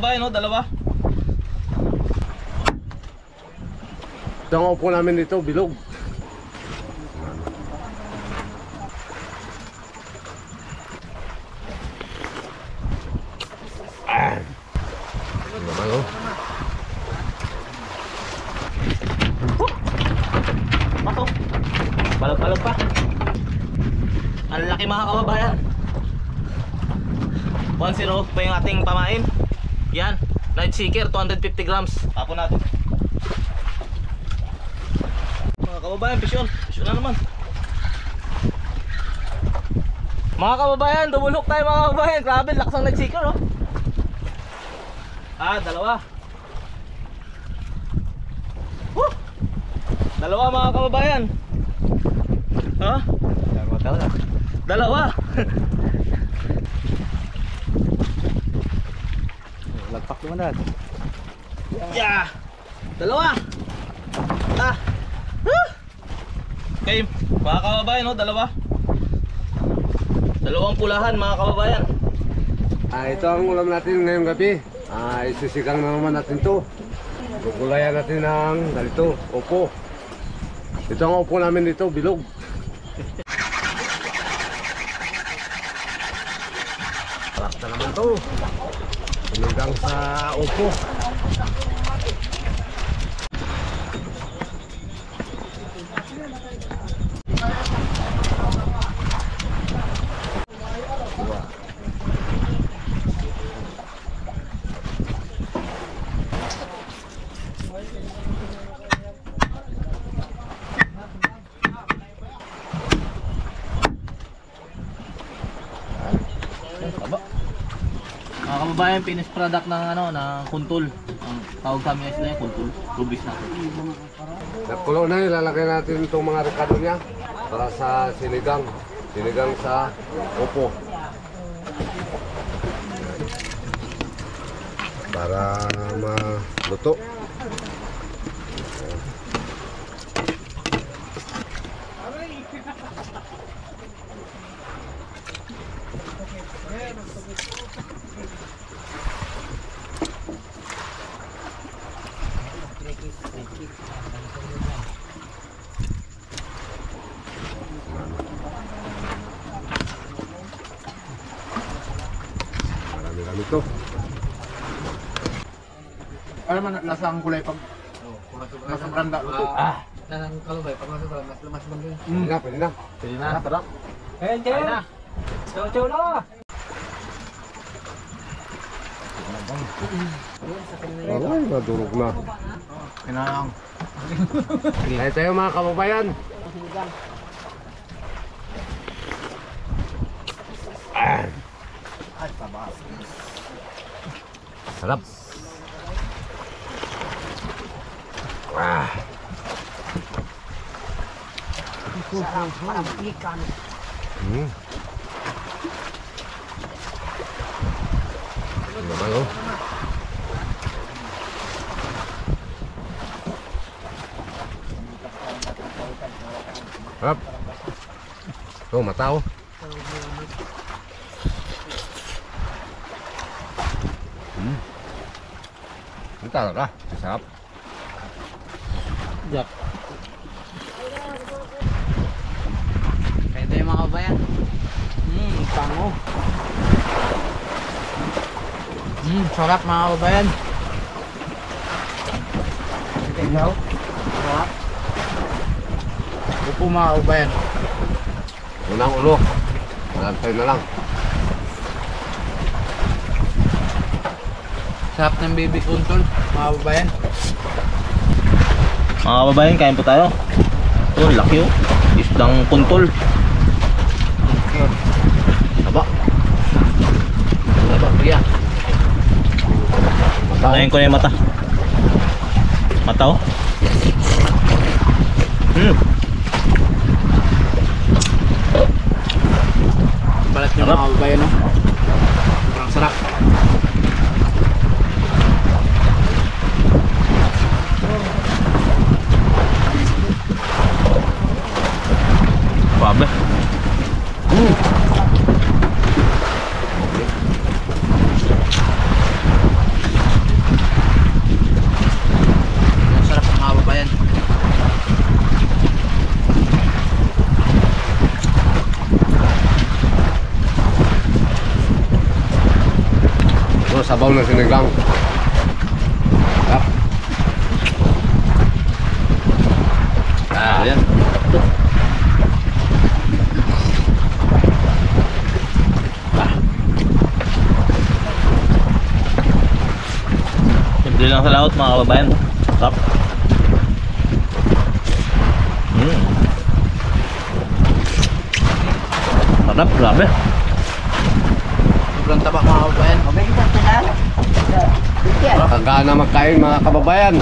Ba, no? Dalawa. Ito ang upo namin dito, bilog. Pasok. Balog-balog pa. Ang laki mga kababayan. 1-0 pa yung ating pamain. Yan, night seeker 250 grams. Tapon natin. Mga kababayan, pisyon na naman. Mga kababayan, dumulok tayo mga kababayan. Grabe, lakas ang night seeker, oh. Dalawa. Dalawa mga kababayan. Ha? Dalawa. Lagpak naman natin. Yeah. Dalawa. Okay, mga kababayan, no, dalawa. Dalawang pulahan mga kababayan. Ito ang ulam natin ngayong gabi. Isisigang na naman natin to. Gugulayan natin ng ganito, upo. Ito ang upo namin dito, bilog. Sarap na naman to. Sinigang sa upo. Mga kababayan, finished product ng ng kuntul. Ang tawag kami na yung kuntul, rubis na. Nakulo na, ilalagay natin itong mga rekado niya para sa sinigang. Sinigang sa upo. Para maluto. Marami-rami to. Ano man lasa ang kulay pag mas branda luto. Nanang kalubay pag mas bangga. Pwede na. Pwede na, sarap. Pwede na. Chow na. Ay, madurog na. Kinang. Kaya tayo mga kababayan. Sarap. Sarap ikan. Naman oh. Sarap. Oh, mata oh. Ini talaga, sarap. Yak. Kaya tayo mga kabayan. Tango. Sarap mga kabayan. Tingnan. Sarap. Upo mga kabayan. Unang ulo. Malantay na lang. Sarap ng baby kuntul mga kabayan. Mga kababayan, kain po tayo. Oh, laki oh. Isdang kuntul. Aba. Aba kuya. Ayun ko na yung mata. Mata oh. Balat nyo mga kabayan no. Sobrang sarap. Babe. sabaw ng sinigang. Sarap. Ayan. Simple lang sa laot mga kababayan. Sarap. Sarap, grabe. Sobrang taba mga kabayan. Kagana magkain mga kababayan.